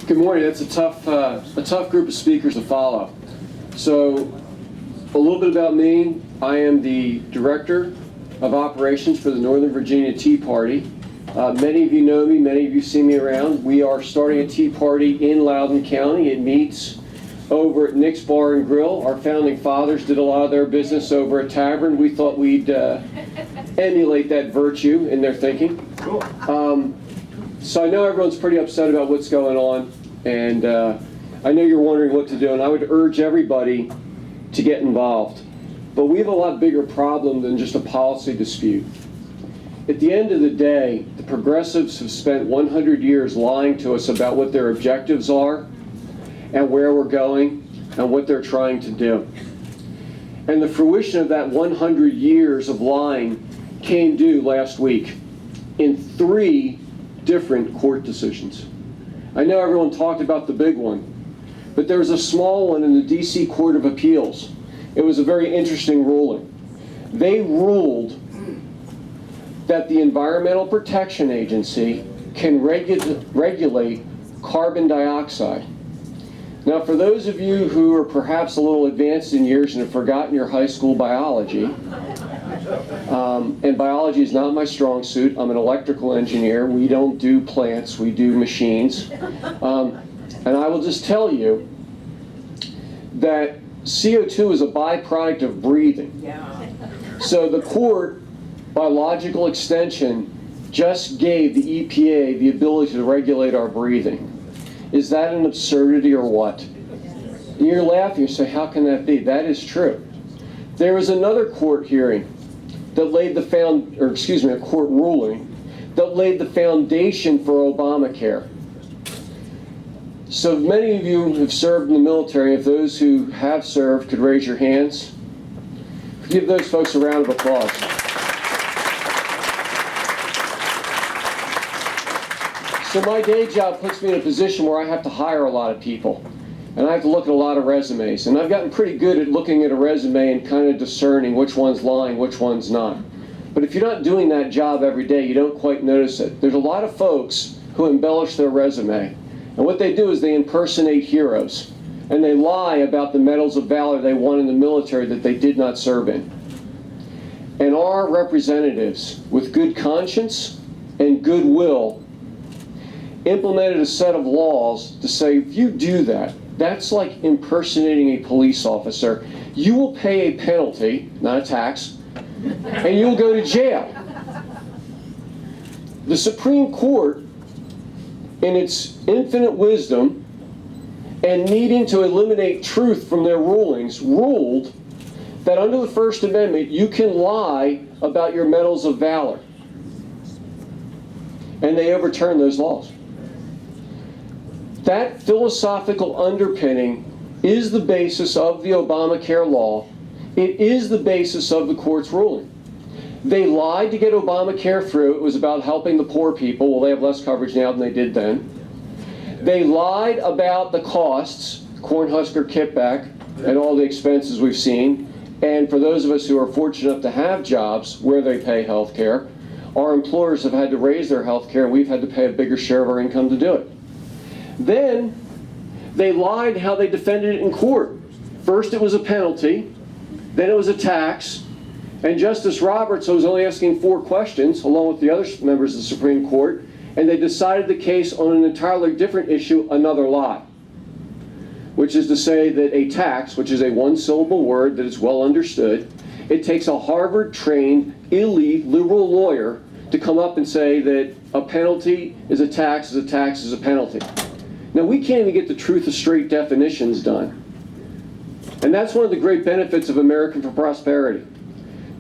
Good morning. That's a tough group of speakers to follow. So, a little bit about me. I am the Director of Operations for the Northern Virginia Tea Party. Many of you know me, many of you see me around. We are starting a tea party in Loudoun County. It meets over at Nick's Bar and Grill. Our founding fathers did a lot of their business over a tavern. We thought we'd emulate that virtue in their thinking. Cool. So I know everyone's pretty upset about what's going on, and I know you're wondering what to do, and I would urge everybody to get involved. But we have a lot bigger problem than just a policy dispute. At the end of the day, the progressives have spent 100 years lying to us about what their objectives are and where we're going and what they're trying to do. And the fruition of that 100 years of lying came due last week in 3 different court decisions. I know everyone talked about the big one, but there was a small one in the D.C. Court of Appeals. It was a very interesting ruling. They ruled that the Environmental Protection Agency can regulate carbon dioxide. Now, for those of you who are perhaps a little advanced in years and have forgotten your high school biology, and biology is not my strong suit. I'm an electrical engineer. We don't do plants, we do machines. And I will just tell you that CO2 is a byproduct of breathing. Yeah. So the court, by logical extension, just gave the EPA the ability to regulate our breathing. Is that an absurdity or what? And you're laughing, you say, how can that be? That is true. There was another court hearing that laid a court ruling that laid the foundation for Obamacare. So many of you have served in the military. If those who have served could raise your hands, give those folks a round of applause. So my day job puts me in a position where I have to hire a lot of people. And I have to look at a lot of resumes. And I've gotten pretty good at looking at a resume and kind of discerning which one's lying, which one's not. But if you're not doing that job every day, you don't quite notice it. There's a lot of folks who embellish their resume. And what they do is they impersonate heroes. And they lie about the medals of valor they won in the military that they did not serve in. And our representatives, with good conscience and goodwill, implemented a set of laws to say, if you do that, that's like impersonating a police officer. You will pay a penalty, not a tax, and you'll go to jail. The Supreme Court, in its infinite wisdom and needing to eliminate truth from their rulings, ruled that under the First Amendment, you can lie about your medals of valor. And they overturned those laws. That philosophical underpinning is the basis of the Obamacare law. It is the basis of the court's ruling. They lied to get Obamacare through. It was about helping the poor people. Well, they have less coverage now than they did then. They lied about the costs, Cornhusker kickback, and all the expenses we've seen. And for those of us who are fortunate enough to have jobs where they pay health care, our employers have had to raise their health care, and we've had to pay a bigger share of our income to do it. Then they lied how they defended it in court. First it was a penalty, then it was a tax, and Justice Roberts was only asking 4 questions, along with the other members of the Supreme Court, and they decided the case on an entirely different issue, another lie. Which is to say that a tax, which is a 1-syllable word that is well understood, it takes a Harvard-trained, elite, liberal lawyer to come up and say that a penalty is a tax, is a tax, is a penalty. Now, we can't even get the truth of straight definitions done. And that's one of the great benefits of American for Prosperity.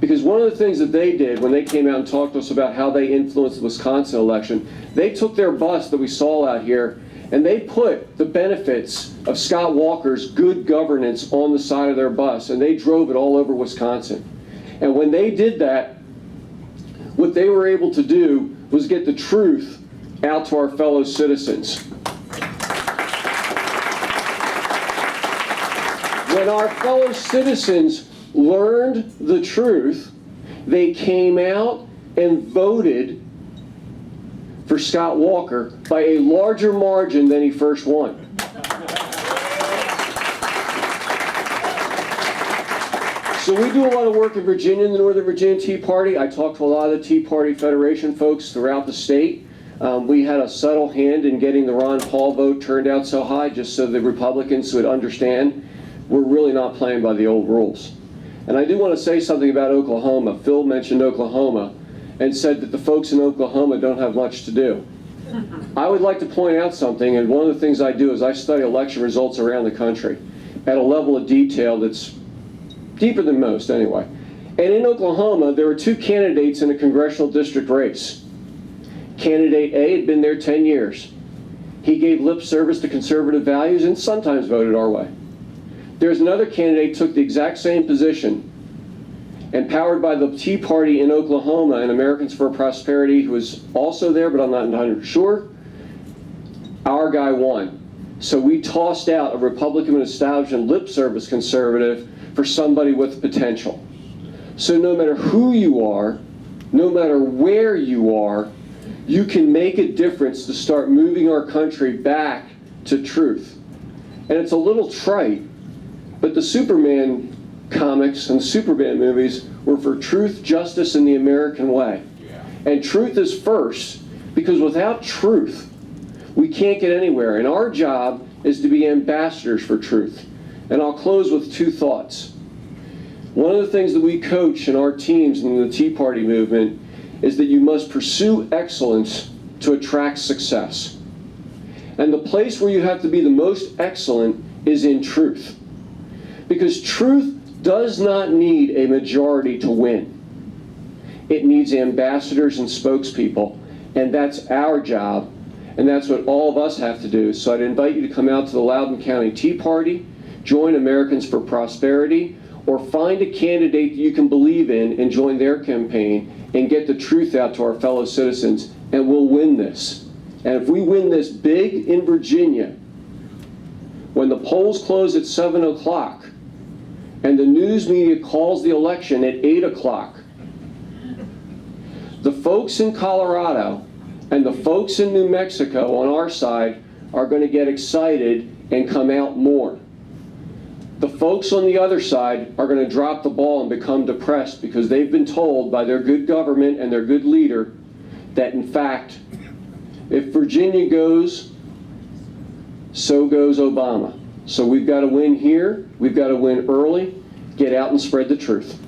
Because one of the things that they did when they came out and talked to us about how they influenced the Wisconsin election, they took their bus that we saw out here and they put the benefits of Scott Walker's good governance on the side of their bus, and they drove it all over Wisconsin. And when they did that, what they were able to do was get the truth out to our fellow citizens. When our fellow citizens learned the truth, they came out and voted for Scott Walker by a larger margin than he first won. So we do a lot of work in Virginia, in the Northern Virginia Tea Party. I talked to a lot of the Tea Party Federation folks throughout the state. We had a subtle hand in getting the Ron Paul vote turned out so high, just so the Republicans would understand we're really not playing by the old rules. And I do want to say something about Oklahoma. Phil mentioned Oklahoma and said that the folks in Oklahoma don't have much to do. I would like to point out something, and one of the things I do is I study election results around the country at a level of detail that's deeper than most anyway. And in Oklahoma, there were two candidates in a congressional district race. Candidate A had been there 10 years. He gave lip service to conservative values and sometimes voted our way. There's another candidate who took the exact same position, empowered by the Tea Party in Oklahoma and Americans for Prosperity, who was also there, but I'm not 100% sure. Our guy won. So we tossed out a Republican establishment lip service conservative for somebody with potential. So no matter who you are, no matter where you are, you can make a difference to start moving our country back to truth. And it's a little trite, but the Superman comics and Superman movies were for truth, justice, and the American way. And truth is first, because without truth, we can't get anywhere. And our job is to be ambassadors for truth. And I'll close with two thoughts. One of the things that we coach in our teams in the Tea Party movement is that you must pursue excellence to attract success. And the place where you have to be the most excellent is in truth. Because truth does not need a majority to win. It needs ambassadors and spokespeople, and that's our job, and that's what all of us have to do. So I'd invite you to come out to the Loudoun County Tea Party, join Americans for Prosperity, or find a candidate that you can believe in and join their campaign and get the truth out to our fellow citizens, and we'll win this. And if we win this big in Virginia, when the polls close at 7 o'clock and the news media calls the election at 8 o'clock, the folks in Colorado and the folks in New Mexico on our side are going to get excited and come out more. The folks on the other side are going to drop the ball and become depressed because they've been told by their good government and their good leader that, in fact, if Virginia goes, so goes Obama. So we've got to win here. We've got to win early. Get out and spread the truth.